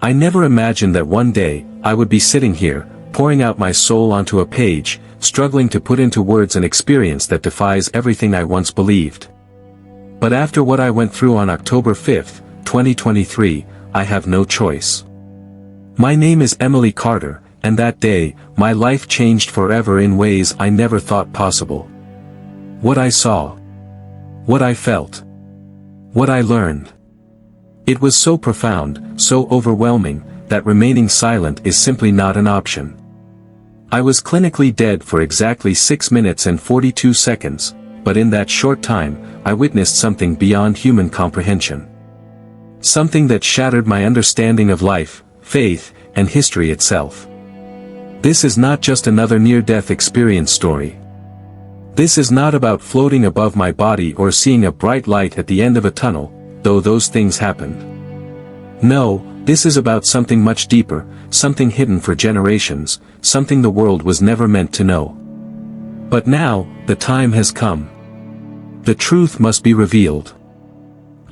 I never imagined that one day, I would be sitting here, pouring out my soul onto a page, struggling to put into words an experience that defies everything I once believed. But after what I went through on October 5, 2023, I have no choice. My name is Emily Carter, and that day, my life changed forever in ways I never thought possible. What I saw. What I felt. What I learned. It was so profound, so overwhelming, that remaining silent is simply not an option. I was clinically dead for exactly 6 minutes and 42 seconds, but in that short time, I witnessed something beyond human comprehension. Something that shattered my understanding of life, faith, and history itself. This is not just another near-death experience story. This is not about floating above my body or seeing a bright light at the end of a tunnel, though those things happened. No, this is about something much deeper, something hidden for generations, something the world was never meant to know. But now, the time has come. The truth must be revealed.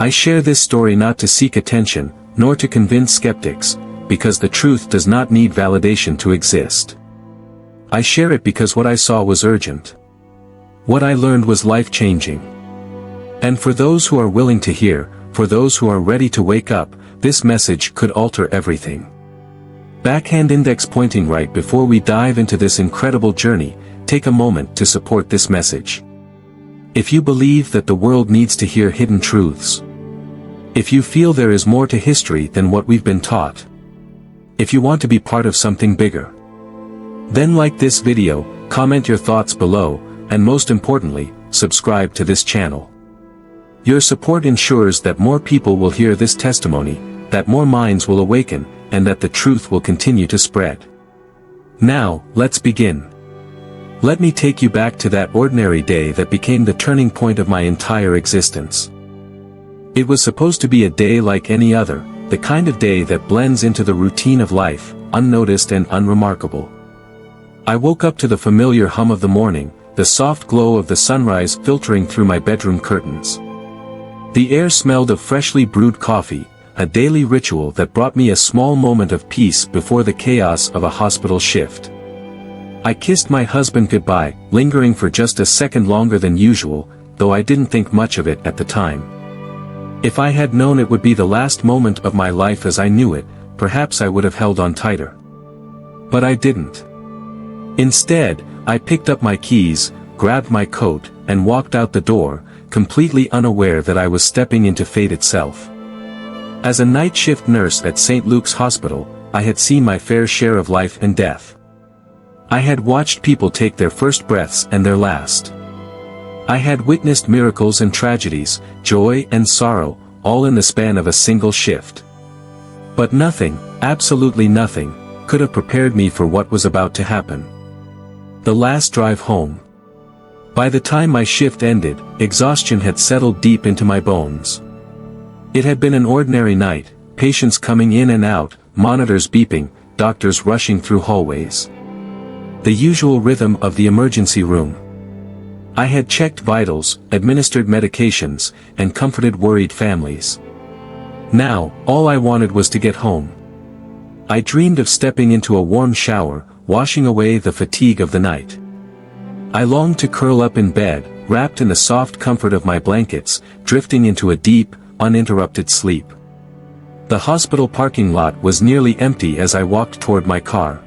I share this story not to seek attention, nor to convince skeptics, because the truth does not need validation to exist. I share it because what I saw was urgent. What I learned was life-changing. And for those who are willing to hear, for those who are ready to wake up, this message could alter everything. Backhand index pointing right before we dive into this incredible journey, take a moment to support this message. If you believe that the world needs to hear hidden truths. If you feel there is more to history than what we've been taught. If you want to be part of something bigger. Then like this video, comment your thoughts below, and most importantly, subscribe to this channel. Your support ensures that more people will hear this testimony, that more minds will awaken, and that the truth will continue to spread. Now, let's begin. Let me take you back to that ordinary day that became the turning point of my entire existence. It was supposed to be a day like any other, the kind of day that blends into the routine of life, unnoticed and unremarkable. I woke up to the familiar hum of the morning, the soft glow of the sunrise filtering through my bedroom curtains. The air smelled of freshly brewed coffee, a daily ritual that brought me a small moment of peace before the chaos of a hospital shift. I kissed my husband goodbye, lingering for just a second longer than usual, though I didn't think much of it at the time. If I had known it would be the last moment of my life as I knew it, perhaps I would have held on tighter. But I didn't. Instead, I picked up my keys, grabbed my coat, and walked out the door, completely unaware that I was stepping into fate itself. As a night shift nurse at St. Luke's Hospital, I had seen my fair share of life and death. I had watched people take their first breaths and their last. I had witnessed miracles and tragedies, joy and sorrow, all in the span of a single shift. But nothing, absolutely nothing, could have prepared me for what was about to happen. The last drive home. By the time my shift ended, exhaustion had settled deep into my bones. It had been an ordinary night, patients coming in and out, monitors beeping, doctors rushing through hallways. The usual rhythm of the emergency room. I had checked vitals, administered medications, and comforted worried families. Now, all I wanted was to get home. I dreamed of stepping into a warm shower, washing away the fatigue of the night. I longed to curl up in bed, wrapped in the soft comfort of my blankets, drifting into a deep, uninterrupted sleep. The hospital parking lot was nearly empty as I walked toward my car.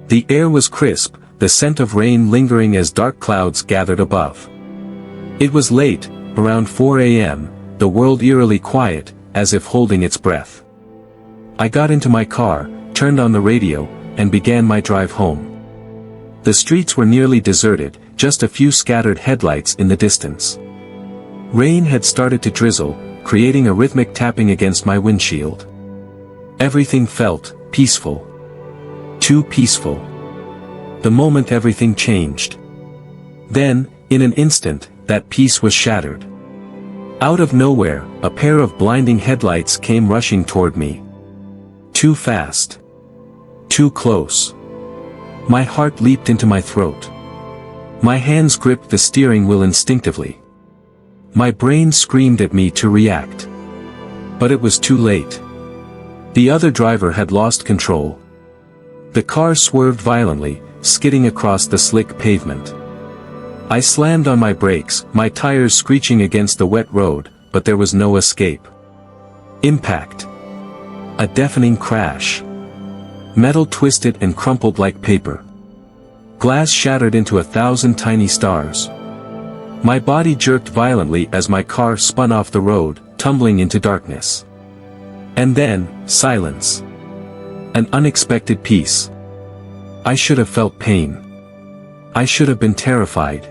The air was crisp, the scent of rain lingering as dark clouds gathered above. It was late, around 4 a.m., the world eerily quiet, as if holding its breath. I got into my car, turned on the radio, and began my drive home. The streets were nearly deserted, just a few scattered headlights in the distance. Rain had started to drizzle, creating a rhythmic tapping against my windshield. Everything felt peaceful. Too peaceful. The moment everything changed. Then, in an instant, that peace was shattered. Out of nowhere, a pair of blinding headlights came rushing toward me. Too fast. Too close. My heart leaped into my throat. My hands gripped the steering wheel instinctively. My brain screamed at me to react. But it was too late. The other driver had lost control. The car swerved violently, skidding across the slick pavement. I slammed on my brakes, my tires screeching against the wet road, but there was no escape. Impact. A deafening crash. Metal twisted and crumpled like paper. Glass shattered into 1,000 tiny stars. My body jerked violently as my car spun off the road, tumbling into darkness. And then, silence. An unexpected peace. I should have felt pain. I should have been terrified.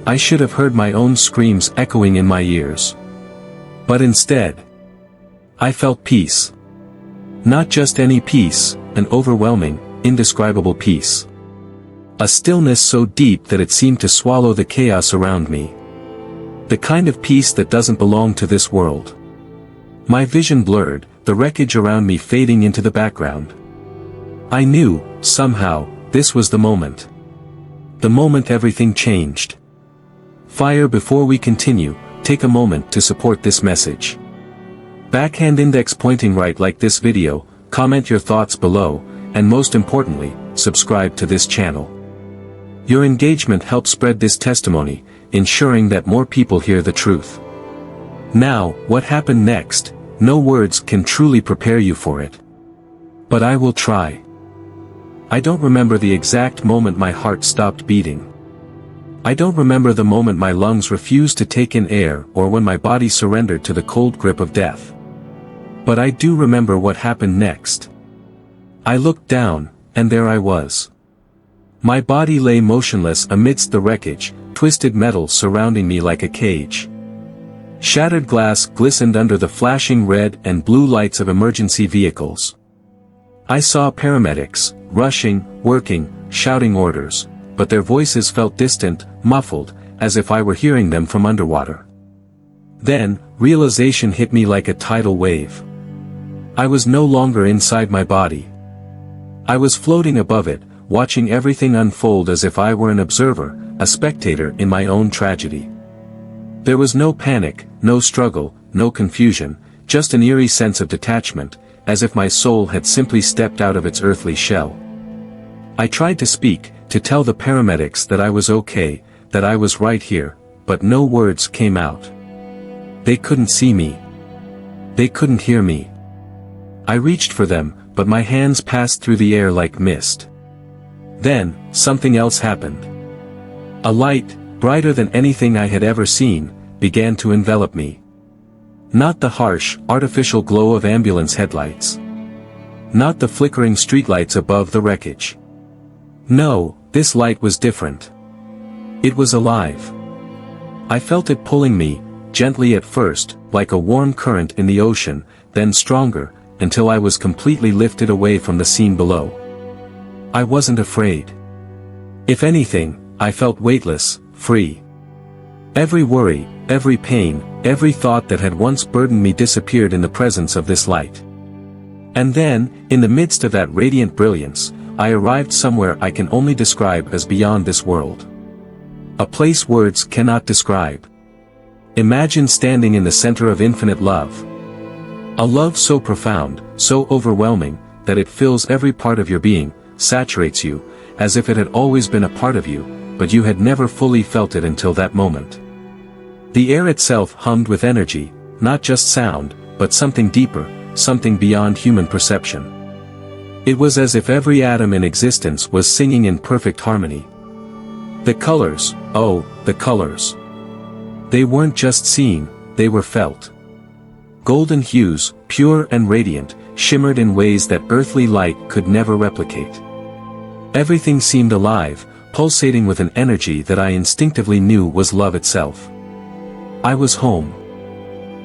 I should have heard my own screams echoing in my ears. But instead, I felt peace. Not just any peace, an overwhelming, indescribable peace. A stillness so deep that it seemed to swallow the chaos around me. The kind of peace that doesn't belong to this world. My vision blurred, the wreckage around me fading into the background. I knew, somehow, this was the moment. The moment everything changed. Fire. Before we continue, take a moment to support this message. Backhand index pointing right, like this video, comment your thoughts below, and most importantly, subscribe to this channel. Your engagement helps spread this testimony, ensuring that more people hear the truth. Now, what happened next? No words can truly prepare you for it. But I will try. I don't remember the exact moment my heart stopped beating. I don't remember the moment my lungs refused to take in air or when my body surrendered to the cold grip of death. But I do remember what happened next. I looked down, and there I was. My body lay motionless amidst the wreckage, twisted metal surrounding me like a cage. Shattered glass glistened under the flashing red and blue lights of emergency vehicles. I saw paramedics, rushing, working, shouting orders, but their voices felt distant, muffled, as if I were hearing them from underwater. Then, realization hit me like a tidal wave. I was no longer inside my body. I was floating above it, watching everything unfold as if I were an observer, a spectator in my own tragedy. There was no panic, no struggle, no confusion, just an eerie sense of detachment, as if my soul had simply stepped out of its earthly shell. I tried to speak, to tell the paramedics that I was okay, that I was right here, but no words came out. They couldn't see me. They couldn't hear me. I reached for them, but my hands passed through the air like mist. Then, something else happened. A light, brighter than anything I had ever seen, began to envelop me. Not the harsh, artificial glow of ambulance headlights. Not the flickering streetlights above the wreckage. No, this light was different. It was alive. I felt it pulling me, gently at first, like a warm current in the ocean, then stronger, until I was completely lifted away from the scene below. I wasn't afraid. If anything, I felt weightless, free. Every worry, every pain, every thought that had once burdened me disappeared in the presence of this light. And then, in the midst of that radiant brilliance, I arrived somewhere I can only describe as beyond this world. A place words cannot describe. Imagine standing in the center of infinite love. A love so profound, so overwhelming, that it fills every part of your being, saturates you, as if it had always been a part of you, but you had never fully felt it until that moment. The air itself hummed with energy, not just sound, but something deeper, something beyond human perception. It was as if every atom in existence was singing in perfect harmony. The colors, oh, the colors. They weren't just seen, they were felt. Golden hues, pure and radiant, shimmered in ways that earthly light could never replicate. Everything seemed alive, pulsating with an energy that I instinctively knew was love itself. I was home.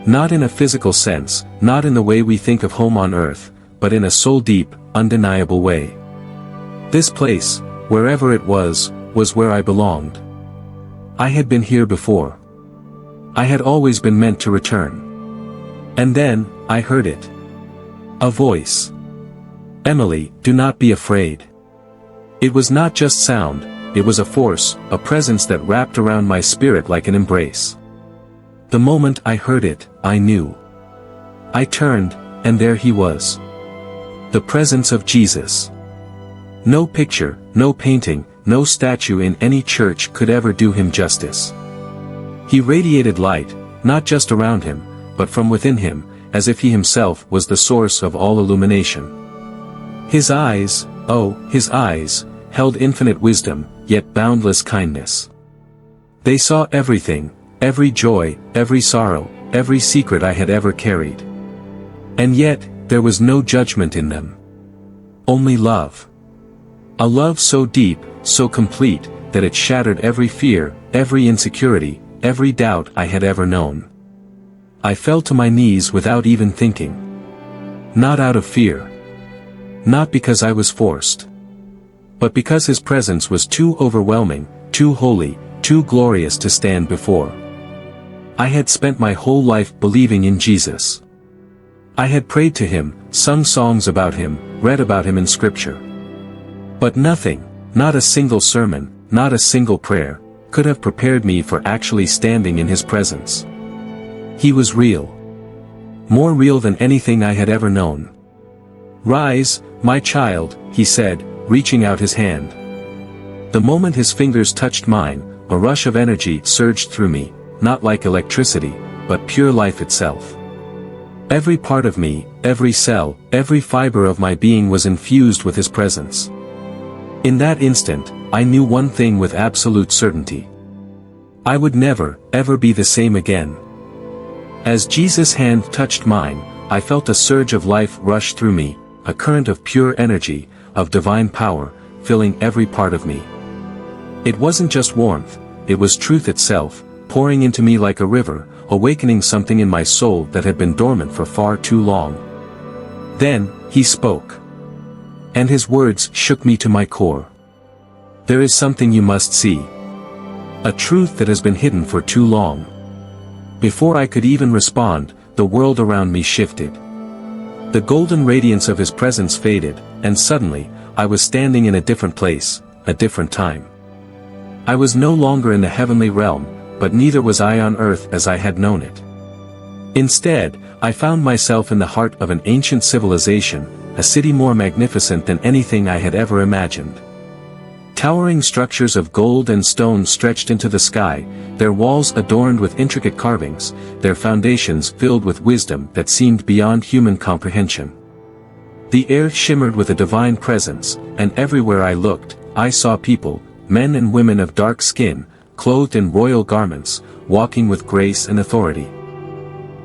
Not in a physical sense, not in the way we think of home on earth, but in a soul-deep, undeniable way. This place, wherever it was where I belonged. I had been here before. I had always been meant to return. And then, I heard it. A voice. Emily, do not be afraid. It was not just sound, it was a force, a presence that wrapped around my spirit like an embrace. The moment I heard it, I knew. I turned, and there he was. The presence of Jesus. No picture, no painting, no statue in any church could ever do him justice. He radiated light, not just around him, but from within him, as if he himself was the source of all illumination. His eyes, oh, his eyes, held infinite wisdom, yet boundless kindness. They saw everything, every joy, every sorrow, every secret I had ever carried. And yet, there was no judgment in them. Only love. A love so deep, so complete, that it shattered every fear, every insecurity, every doubt I had ever known. I fell to my knees without even thinking. Not out of fear. Not because I was forced. But because his presence was too overwhelming, too holy, too glorious to stand before. I had spent my whole life believing in Jesus. I had prayed to him, sung songs about him, read about him in scripture. But nothing, not a single sermon, not a single prayer, could have prepared me for actually standing in his presence. He was real. More real than anything I had ever known. "Rise, my child," he said, reaching out his hand. The moment his fingers touched mine, a rush of energy surged through me, not like electricity, but pure life itself. Every part of me, every cell, every fiber of my being was infused with his presence. In that instant, I knew one thing with absolute certainty. I would never, ever be the same again. As Jesus' hand touched mine, I felt a surge of life rush through me, a current of pure energy, of divine power, filling every part of me. It wasn't just warmth, it was truth itself, pouring into me like a river, awakening something in my soul that had been dormant for far too long. Then, he spoke. And his words shook me to my core. "There is something you must see. A truth that has been hidden for too long." Before I could even respond, the world around me shifted. The golden radiance of his presence faded, and suddenly, I was standing in a different place, a different time. I was no longer in the heavenly realm, but neither was I on earth as I had known it. Instead, I found myself in the heart of an ancient civilization, a city more magnificent than anything I had ever imagined. Towering structures of gold and stone stretched into the sky, their walls adorned with intricate carvings, their foundations filled with wisdom that seemed beyond human comprehension. The air shimmered with a divine presence, and everywhere I looked, I saw people, men and women of dark skin, clothed in royal garments, walking with grace and authority.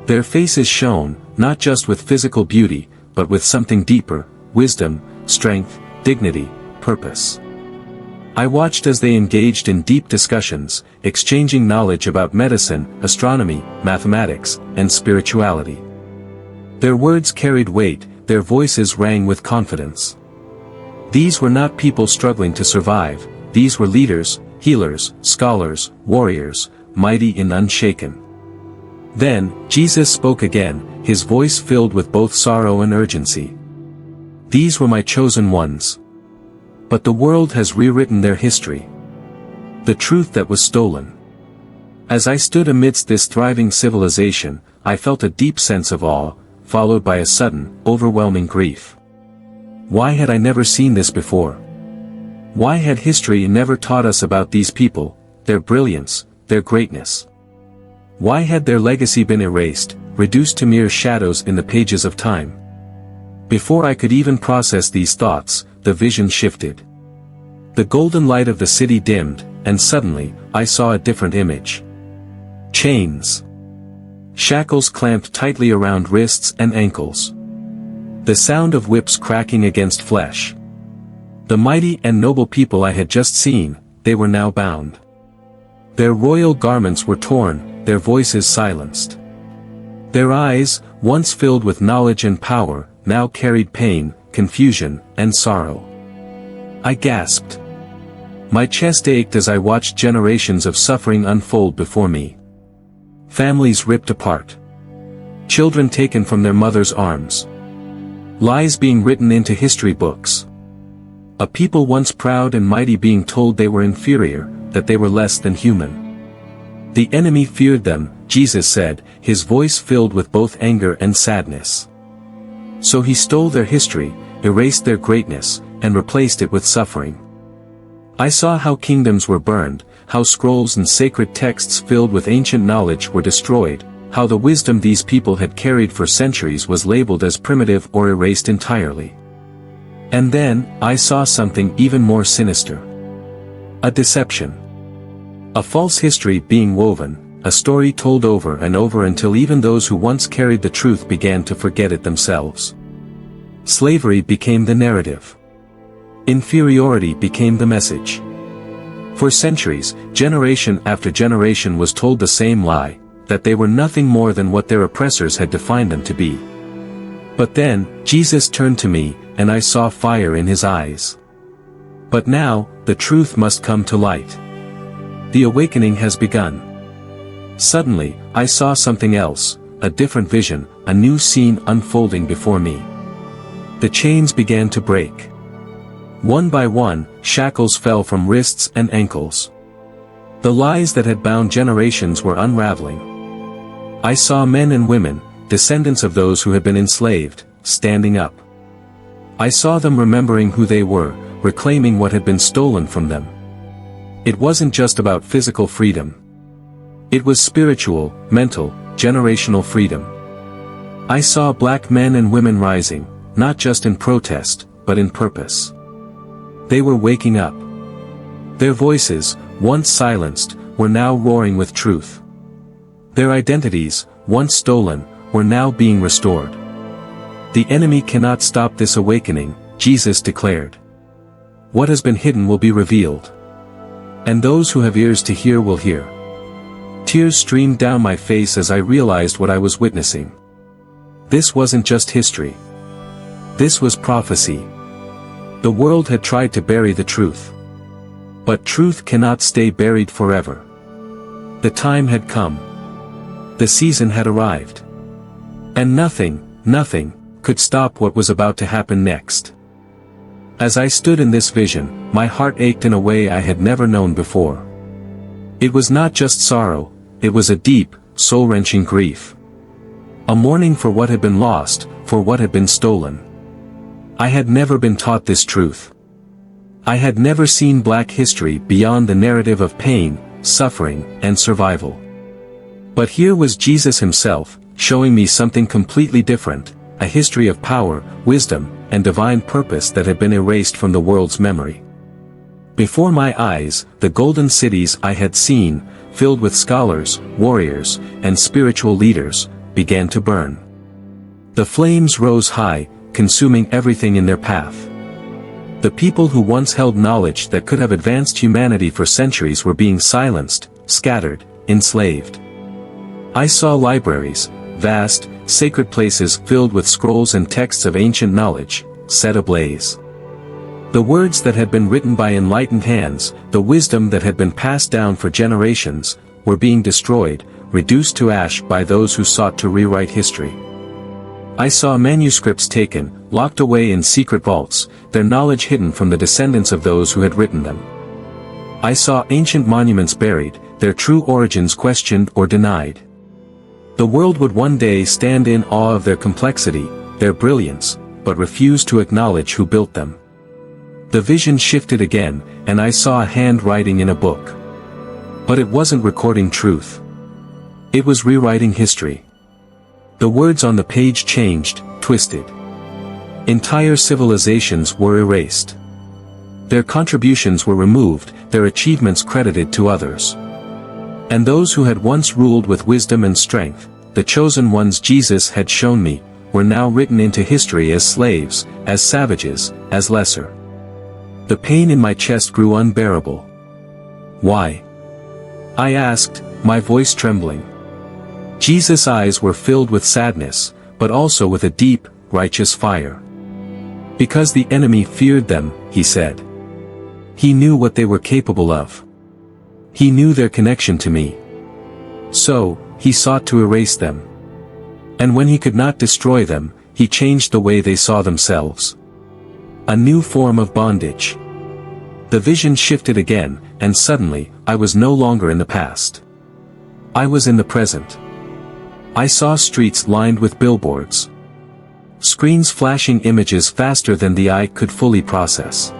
Their faces shone, not just with physical beauty, but with something deeper, wisdom, strength, dignity, purpose. I watched as they engaged in deep discussions, exchanging knowledge about medicine, astronomy, mathematics, and spirituality. Their words carried weight, their voices rang with confidence. These were not people struggling to survive, these were leaders, healers, scholars, warriors, mighty and unshaken. Then, Jesus spoke again, his voice filled with both sorrow and urgency. "These were my chosen ones. But the world has rewritten their history. The truth that was stolen." As I stood amidst this thriving civilization, I felt a deep sense of awe, followed by a sudden, overwhelming grief. Why had I never seen this before? Why had history never taught us about these people, their brilliance, their greatness? Why had their legacy been erased, reduced to mere shadows in the pages of time? Before I could even process these thoughts, the vision shifted. The golden light of the city dimmed, and suddenly, I saw a different image. Chains. Shackles clamped tightly around wrists and ankles. The sound of whips cracking against flesh. The mighty and noble people I had just seen, they were now bound. Their royal garments were torn, their voices silenced. Their eyes, once filled with knowledge and power, now carried pain, confusion, and sorrow. I gasped. My chest ached as I watched generations of suffering unfold before me. Families ripped apart. Children taken from their mothers' arms. Lies being written into history books. A people once proud and mighty being told they were inferior, that they were less than human. The enemy feared them, Jesus said, his voice filled with both anger and sadness. So he stole their history, erased their greatness, and replaced it with suffering. I saw how kingdoms were burned, how scrolls and sacred texts filled with ancient knowledge were destroyed, how the wisdom these people had carried for centuries was labeled as primitive or erased entirely. And then, I saw something even more sinister. A deception. A false history being woven, a story told over and over until even those who once carried the truth began to forget it themselves. Slavery became the narrative. Inferiority became the message. For centuries, generation after generation was told the same lie, that they were nothing more than what their oppressors had defined them to be. But then, Jesus turned to me, and I saw fire in his eyes. But now, the truth must come to light. The awakening has begun. Suddenly, I saw something else, a different vision, a new scene unfolding before me. The chains began to break. One by one, shackles fell from wrists and ankles. The lies that had bound generations were unraveling. I saw men and women, descendants of those who had been enslaved, standing up. I saw them remembering who they were, reclaiming what had been stolen from them. It wasn't just about physical freedom. It was spiritual, mental, generational freedom. I saw black men and women rising, not just in protest, but in purpose. They were waking up. Their voices, once silenced, were now roaring with truth. Their identities, once stolen, were now being restored. The enemy cannot stop this awakening, Jesus declared. What has been hidden will be revealed. And those who have ears to hear will hear. Tears streamed down my face as I realized what I was witnessing. This wasn't just history. This was prophecy. The world had tried to bury the truth. But truth cannot stay buried forever. The time had come. The season had arrived. And nothing could stop what was about to happen next. As I stood in this vision, my heart ached in a way I had never known before. It was not just sorrow, it was a deep, soul-wrenching grief. A mourning for what had been lost, for what had been stolen. I had never been taught this truth. I had never seen black history beyond the narrative of pain, suffering, and survival. But here was Jesus himself, showing me something completely different, a history of power, wisdom, and divine purpose that had been erased from the world's memory. Before my eyes, the golden cities I had seen, filled with scholars, warriors, and spiritual leaders, began to burn. The flames rose high, consuming everything in their path. The people who once held knowledge that could have advanced humanity for centuries were being silenced, scattered, enslaved. I saw libraries, vast, sacred places filled with scrolls and texts of ancient knowledge, set ablaze. The words that had been written by enlightened hands, the wisdom that had been passed down for generations, were being destroyed, reduced to ash by those who sought to rewrite history. I saw manuscripts taken, locked away in secret vaults, their knowledge hidden from the descendants of those who had written them. I saw ancient monuments buried, their true origins questioned or denied. The world would one day stand in awe of their complexity, their brilliance, but refuse to acknowledge who built them. The vision shifted again, and I saw a hand writing in a book. But it wasn't recording truth. It was rewriting history. The words on the page changed, twisted. Entire civilizations were erased. Their contributions were removed, their achievements credited to others. And those who had once ruled with wisdom and strength, the chosen ones Jesus had shown me, were now written into history as slaves, as savages, as lesser. The pain in my chest grew unbearable. Why? I asked, my voice trembling. Jesus' eyes were filled with sadness, but also with a deep, righteous fire. Because the enemy feared them, he said. He knew what they were capable of. He knew their connection to me. So, he sought to erase them. And when he could not destroy them, he changed the way they saw themselves. A new form of bondage. The vision shifted again, and suddenly, I was no longer in the past. I was in the present. I saw streets lined with billboards. Screens flashing images faster than the eye could fully process.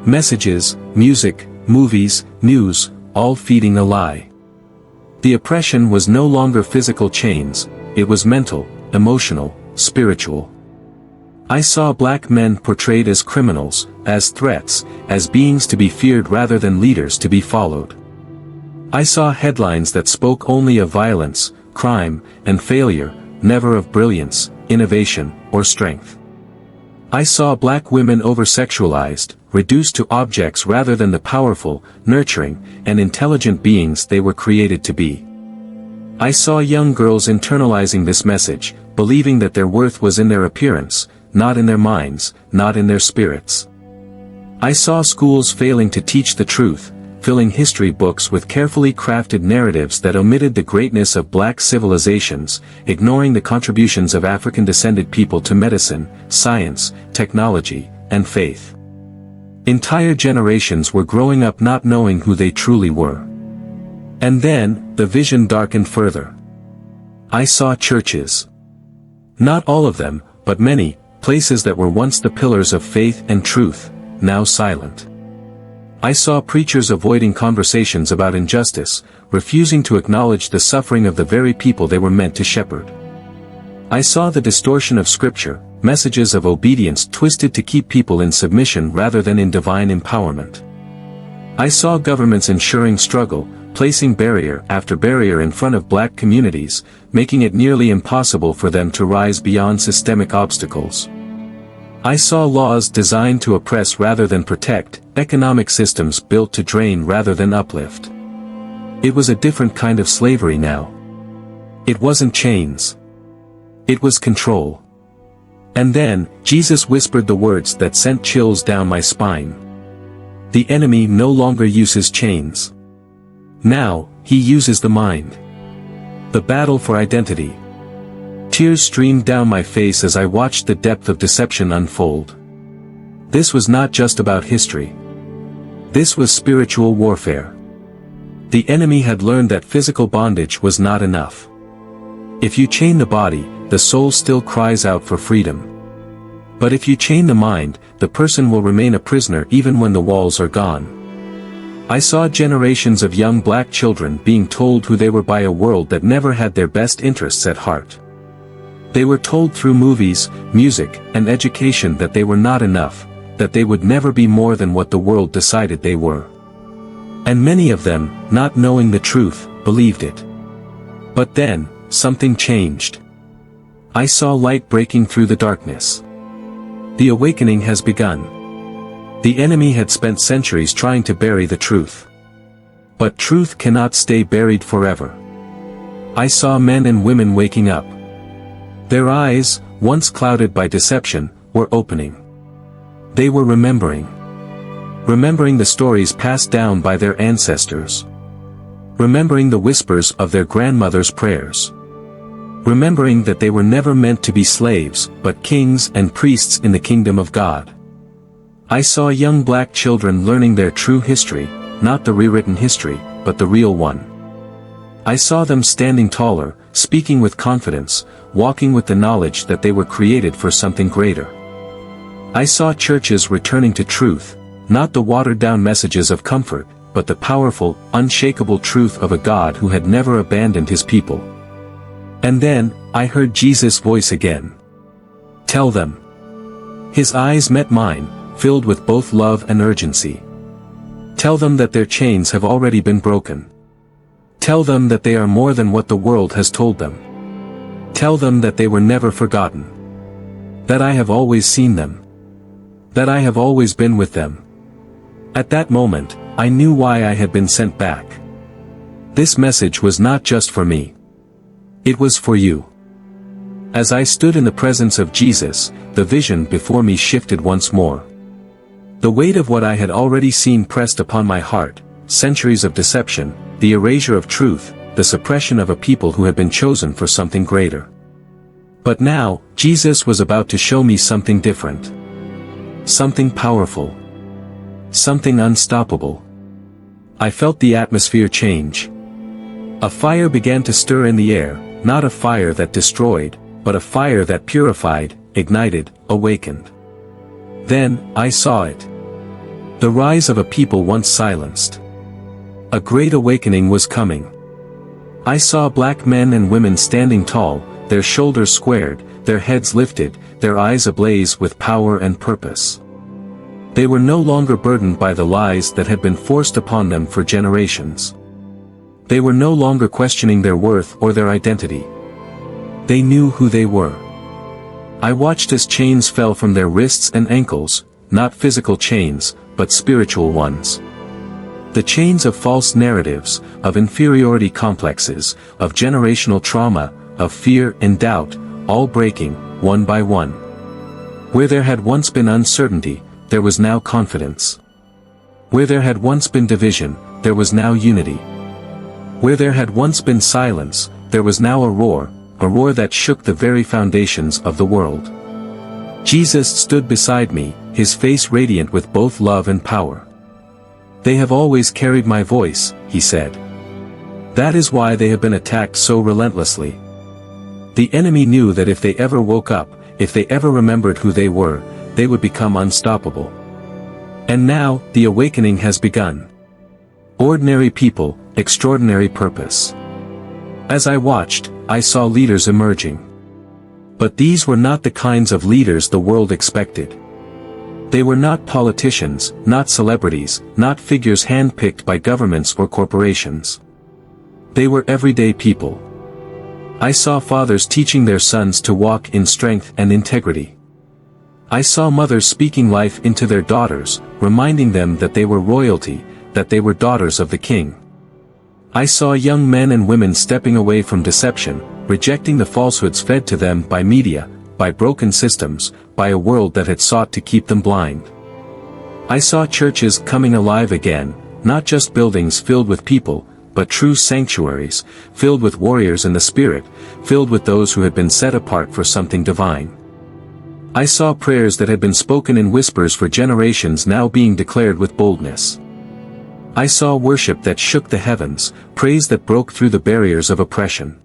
Messages, music, movies, news, all feeding a lie. The oppression was no longer physical chains, it was mental, emotional, spiritual. I saw black men portrayed as criminals, as threats, as beings to be feared rather than leaders to be followed. I saw headlines that spoke only of violence, crime, and failure, never of brilliance, innovation, or strength. I saw black women over-sexualized, reduced to objects rather than the powerful, nurturing, and intelligent beings they were created to be. I saw young girls internalizing this message, believing that their worth was in their appearance, not in their minds, not in their spirits. I saw schools failing to teach the truth, filling history books with carefully crafted narratives that omitted the greatness of black civilizations, ignoring the contributions of African-descended people to medicine, science, technology, and faith. Entire generations were growing up not knowing who they truly were. And then, the vision darkened further. I saw churches. Not all of them, but many, places that were once the pillars of faith and truth, now silent. I saw preachers avoiding conversations about injustice, refusing to acknowledge the suffering of the very people they were meant to shepherd. I saw the distortion of Scripture, messages of obedience twisted to keep people in submission rather than in divine empowerment. I saw governments ensuring struggle, placing barrier after barrier in front of black communities, making it nearly impossible for them to rise beyond systemic obstacles. I saw laws designed to oppress rather than protect, economic systems built to drain rather than uplift. It was a different kind of slavery now. It wasn't chains. It was control. And then, Jesus whispered the words that sent chills down my spine. The enemy no longer uses chains. Now, he uses the mind. The battle for identity. Tears streamed down my face as I watched the depth of deception unfold. This was not just about history. This was spiritual warfare. The enemy had learned that physical bondage was not enough. If you chain the body, the soul still cries out for freedom. But if you chain the mind, the person will remain a prisoner even when the walls are gone. I saw generations of young black children being told who they were by a world that never had their best interests at heart. They were told through movies, music, and education that they were not enough, that they would never be more than what the world decided they were. And many of them, not knowing the truth, believed it. But then, something changed. I saw light breaking through the darkness. The awakening has begun. The enemy had spent centuries trying to bury the truth. But truth cannot stay buried forever. I saw men and women waking up. Their eyes, once clouded by deception, were opening. They were remembering. Remembering the stories passed down by their ancestors. Remembering the whispers of their grandmother's prayers. Remembering that they were never meant to be slaves, but kings and priests in the kingdom of God. I saw young black children learning their true history, not the rewritten history, but the real one. I saw them standing taller, speaking with confidence, walking with the knowledge that they were created for something greater. I saw churches returning to truth, not the watered-down messages of comfort, but the powerful, unshakable truth of a God who had never abandoned his people. And then, I heard Jesus' voice again. Tell them. His eyes met mine, filled with both love and urgency. Tell them that their chains have already been broken. Tell them that they are more than what the world has told them. Tell them that they were never forgotten. That I have always seen them. That I have always been with them. At that moment, I knew why I had been sent back. This message was not just for me. It was for you. As I stood in the presence of Jesus, the vision before me shifted once more. The weight of what I had already seen pressed upon my heart, centuries of deception, the erasure of truth, the suppression of a people who had been chosen for something greater. But now, Jesus was about to show me something different. Something powerful. Something unstoppable. I felt the atmosphere change. A fire began to stir in the air, not a fire that destroyed, but a fire that purified, ignited, awakened. Then, I saw it. The rise of a people once silenced. A great awakening was coming. I saw black men and women standing tall, their shoulders squared, their heads lifted, their eyes ablaze with power and purpose. They were no longer burdened by the lies that had been forced upon them for generations. They were no longer questioning their worth or their identity. They knew who they were. I watched as chains fell from their wrists and ankles, not physical chains, but spiritual ones. The chains of false narratives, of inferiority complexes, of generational trauma, of fear and doubt, all breaking, one by one. Where there had once been uncertainty, there was now confidence. Where there had once been division, there was now unity. Where there had once been silence, there was now a roar that shook the very foundations of the world. Jesus stood beside me, his face radiant with both love and power. "They have always carried my voice," he said. "That is why they have been attacked so relentlessly." The enemy knew that if they ever woke up, if they ever remembered who they were, they would become unstoppable. And now, the awakening has begun. Ordinary people, extraordinary purpose. As I watched, I saw leaders emerging. But these were not the kinds of leaders the world expected. They were not politicians, not celebrities, not figures handpicked by governments or corporations. They were everyday people. I saw fathers teaching their sons to walk in strength and integrity. I saw mothers speaking life into their daughters, reminding them that they were royalty, that they were daughters of the King. I saw young men and women stepping away from deception, rejecting the falsehoods fed to them by media, by broken systems, by a world that had sought to keep them blind. I saw churches coming alive again, not just buildings filled with people, but true sanctuaries, filled with warriors in the Spirit, filled with those who had been set apart for something divine. I saw prayers that had been spoken in whispers for generations now being declared with boldness. I saw worship that shook the heavens, praise that broke through the barriers of oppression.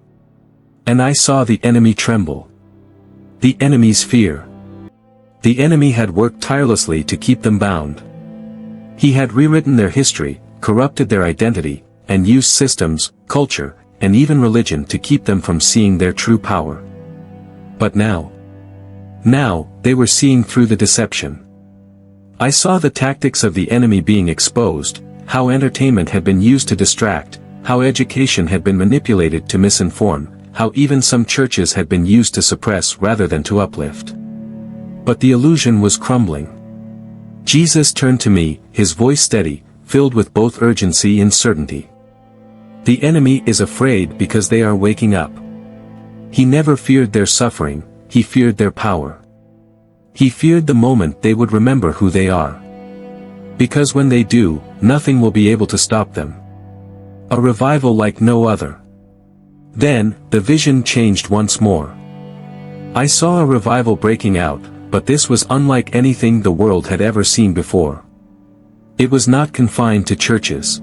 And I saw the enemy tremble. The enemy's fear. The enemy had worked tirelessly to keep them bound. He had rewritten their history, corrupted their identity, and used systems, culture, and even religion to keep them from seeing their true power. But now, they were seeing through the deception. I saw the tactics of the enemy being exposed, how entertainment had been used to distract, how education had been manipulated to misinform, how even some churches had been used to suppress rather than to uplift. But the illusion was crumbling. Jesus turned to me, his voice steady, filled with both urgency and certainty. The enemy is afraid because they are waking up. He never feared their suffering, he feared their power. He feared the moment they would remember who they are. Because when they do, nothing will be able to stop them. A revival like no other. Then, the vision changed once more. I saw a revival breaking out, but this was unlike anything the world had ever seen before. It was not confined to churches.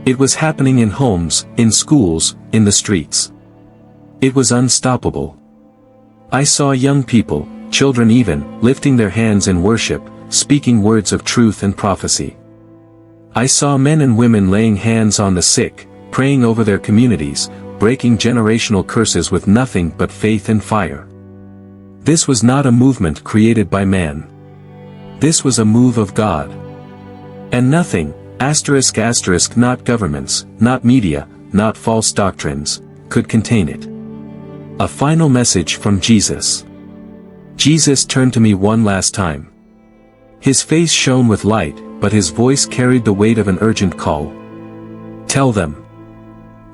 It was happening in homes, in schools, in the streets. It was unstoppable. I saw young people, children even, lifting their hands in worship, speaking words of truth and prophecy. I saw men and women laying hands on the sick, praying over their communities, breaking generational curses with nothing but faith and fire. This was not a movement created by man. This was a move of God. And nothing, not governments, not media, not false doctrines, could contain it. A final message from Jesus. Jesus turned to me one last time. His face shone with light, but his voice carried the weight of an urgent call. Tell them.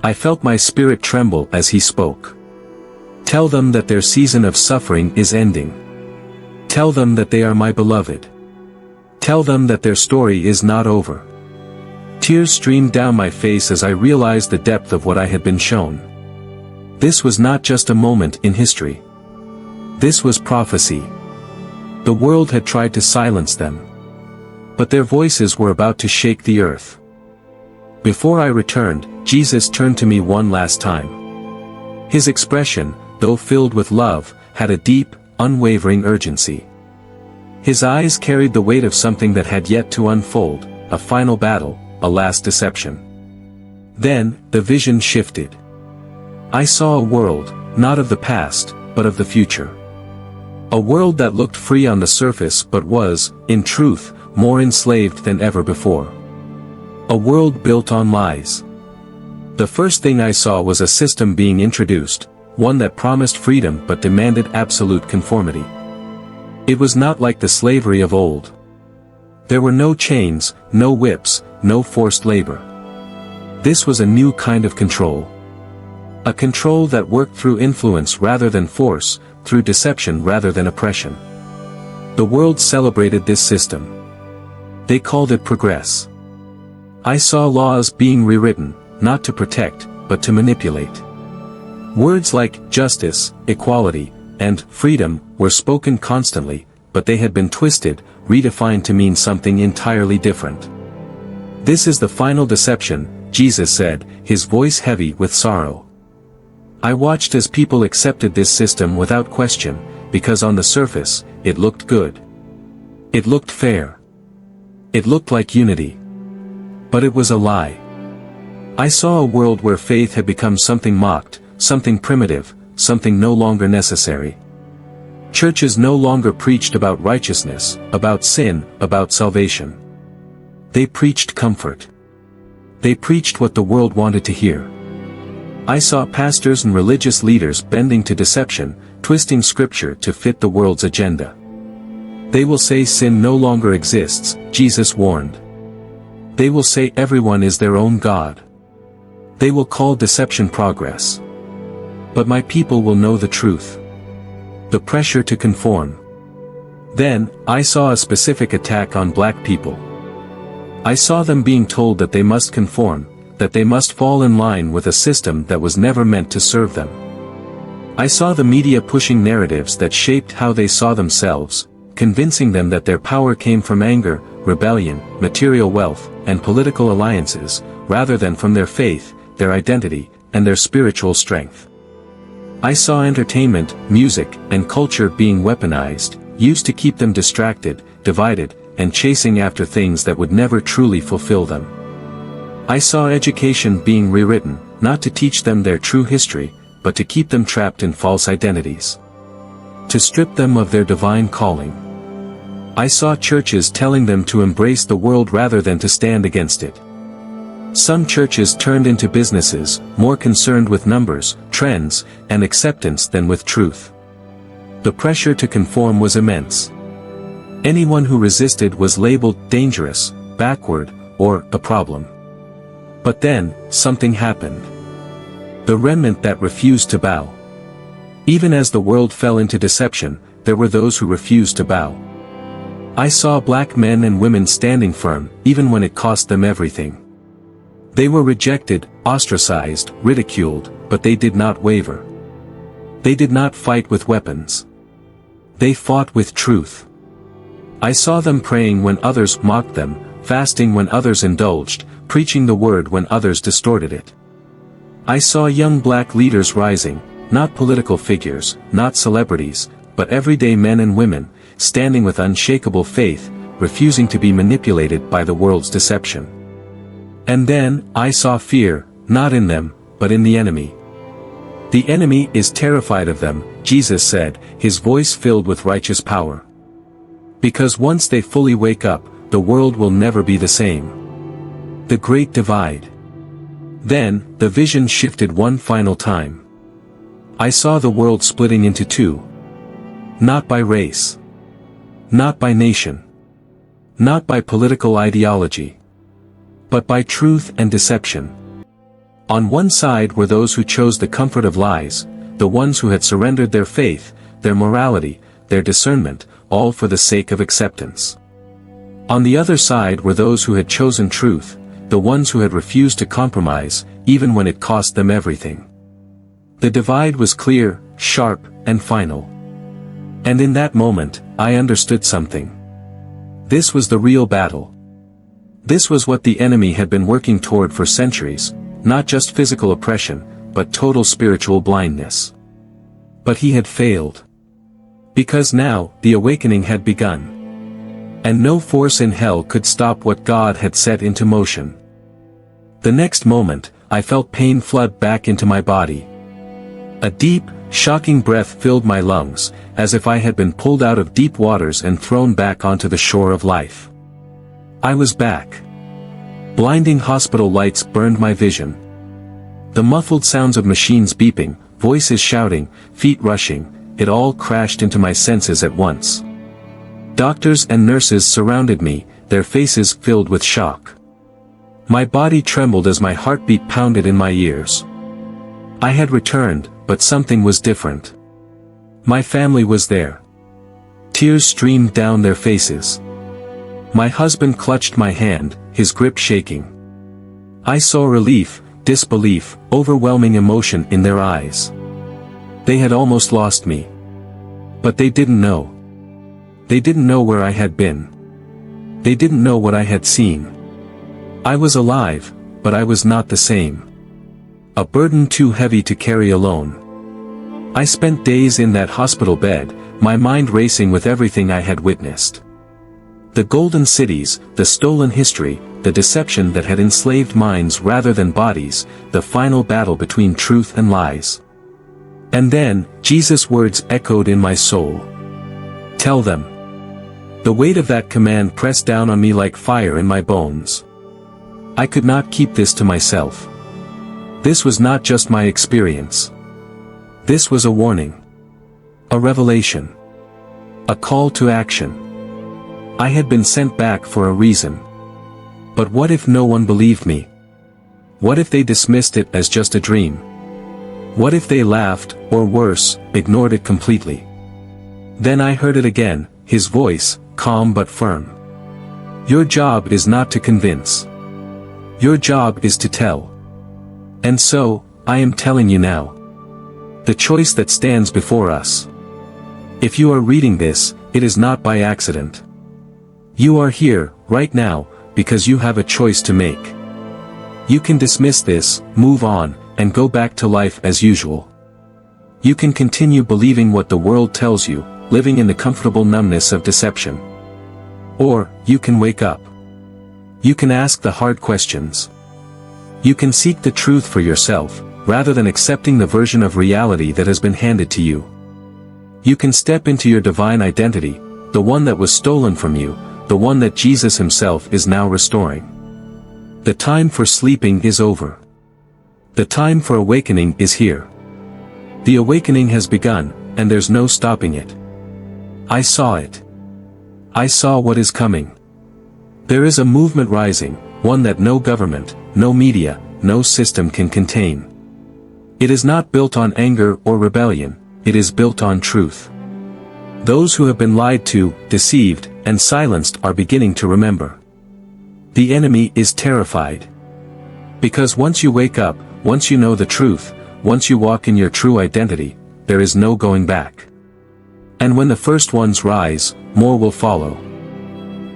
I felt my spirit tremble as he spoke. Tell them that their season of suffering is ending. Tell them that they are my beloved. Tell them that their story is not over. Tears streamed down my face as I realized the depth of what I had been shown. This was not just a moment in history. This was prophecy. The world had tried to silence them. But their voices were about to shake the earth. Before I returned, Jesus turned to me one last time. His expression, though filled with love, had a deep, unwavering urgency. His eyes carried the weight of something that had yet to unfold, a final battle, a last deception. Then, the vision shifted. I saw a world, not of the past, but of the future. A world that looked free on the surface but was, in truth, more enslaved than ever before. A world built on lies. The first thing I saw was a system being introduced, one that promised freedom but demanded absolute conformity. It was not like the slavery of old. There were no chains, no whips, no forced labor. This was a new kind of control. A control that worked through influence rather than force, through deception rather than oppression. The world celebrated this system. They called it progress. I saw laws being rewritten, not to protect, but to manipulate. Words like justice, equality, and freedom were spoken constantly, but they had been twisted, redefined to mean something entirely different. This is the final deception, Jesus said, his voice heavy with sorrow. I watched as people accepted this system without question, because on the surface, it looked good. It looked fair. It looked like unity. But it was a lie. I saw a world where faith had become something mocked, something primitive, something no longer necessary. Churches no longer preached about righteousness, about sin, about salvation. They preached comfort. They preached what the world wanted to hear. I saw pastors and religious leaders bending to deception, twisting scripture to fit the world's agenda. They will say sin no longer exists, Jesus warned. They will say everyone is their own God. They will call deception progress. But my people will know the truth. The pressure to conform. Then, I saw a specific attack on black people. I saw them being told that they must conform, that they must fall in line with a system that was never meant to serve them. I saw the media pushing narratives that shaped how they saw themselves, convincing them that their power came from anger, rebellion, material wealth, and political alliances, rather than from their faith, their identity, and their spiritual strength. I saw entertainment, music, and culture being weaponized, used to keep them distracted, divided, and chasing after things that would never truly fulfill them. I saw education being rewritten, not to teach them their true history, but to keep them trapped in false identities. To strip them of their divine calling. I saw churches telling them to embrace the world rather than to stand against it. Some churches turned into businesses, more concerned with numbers, trends, and acceptance than with truth. The pressure to conform was immense. Anyone who resisted was labeled dangerous, backward, or a problem. But then, something happened. The remnant that refused to bow. Even as the world fell into deception, there were those who refused to bow. I saw black men and women standing firm, even when it cost them everything. They were rejected, ostracized, ridiculed, but they did not waver. They did not fight with weapons. They fought with truth. I saw them praying when others mocked them, fasting when others indulged, preaching the word when others distorted it. I saw young black leaders rising, not political figures, not celebrities, but everyday men and women, standing with unshakable faith, refusing to be manipulated by the world's deception. And then, I saw fear, not in them, but in the enemy. The enemy is terrified of them, Jesus said, his voice filled with righteous power. Because once they fully wake up, the world will never be the same. The Great Divide. Then, the vision shifted one final time. I saw the world splitting into two. Not by race. Not by nation. Not by political ideology. But by truth and deception. On one side were those who chose the comfort of lies, the ones who had surrendered their faith, their morality, their discernment, all for the sake of acceptance. On the other side were those who had chosen truth, the ones who had refused to compromise, even when it cost them everything. The divide was clear, sharp, and final. And in that moment, I understood something. This was the real battle. This was what the enemy had been working toward for centuries, not just physical oppression, but total spiritual blindness. But he had failed. Because now, the awakening had begun. And no force in hell could stop what God had set into motion. The next moment, I felt pain flood back into my body. A deep, shocking breath filled my lungs, as if I had been pulled out of deep waters and thrown back onto the shore of life. I was back. Blinding hospital lights burned my vision. The muffled sounds of machines beeping, voices shouting, feet rushing, it all crashed into my senses at once. Doctors and nurses surrounded me, their faces filled with shock. My body trembled as my heartbeat pounded in my ears. I had returned, but something was different. My family was there. Tears streamed down their faces. My husband clutched my hand, his grip shaking. I saw relief, disbelief, overwhelming emotion in their eyes. They had almost lost me. But they didn't know. They didn't know where I had been. They didn't know what I had seen. I was alive, but I was not the same. A burden too heavy to carry alone. I spent days in that hospital bed, my mind racing with everything I had witnessed. The golden cities, the stolen history, the deception that had enslaved minds rather than bodies, the final battle between truth and lies. And then, Jesus' words echoed in my soul. Tell them. The weight of that command pressed down on me like fire in my bones. I could not keep this to myself. This was not just my experience. This was a warning. A revelation. A call to action. I had been sent back for a reason. But what if no one believed me? What if they dismissed it as just a dream? What if they laughed, or worse, ignored it completely? Then I heard it again, his voice, calm but firm. Your job is not to convince. Your job is to tell. And so, I am telling you now. The choice that stands before us. If you are reading this, it is not by accident. You are here, right now, because you have a choice to make. You can dismiss this, move on, and go back to life as usual. You can continue believing what the world tells you, living in the comfortable numbness of deception. Or, you can wake up. You can ask the hard questions. You can seek the truth for yourself, rather than accepting the version of reality that has been handed to you. You can step into your divine identity, the one that was stolen from you, the one that Jesus himself is now restoring. The time for sleeping is over. The time for awakening is here. The awakening has begun, and there's no stopping it. I saw it. I saw what is coming. There is a movement rising, one that no government, no media, no system can contain. It is not built on anger or rebellion, it is built on truth. Those who have been lied to, deceived, and silenced are beginning to remember. The enemy is terrified. Because once you wake up, once you know the truth, once you walk in your true identity, there is no going back. And when the first ones rise, more will follow.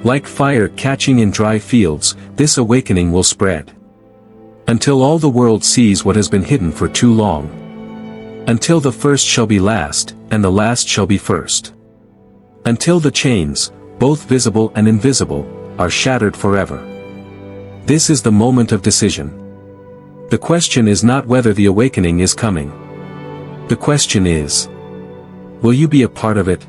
Like fire catching in dry fields, this awakening will spread. Until all the world sees what has been hidden for too long. Until the first shall be last, and the last shall be first. Until the chains, both visible and invisible, are shattered forever. This is the moment of decision. The question is not whether the awakening is coming. The question is, will you be a part of it?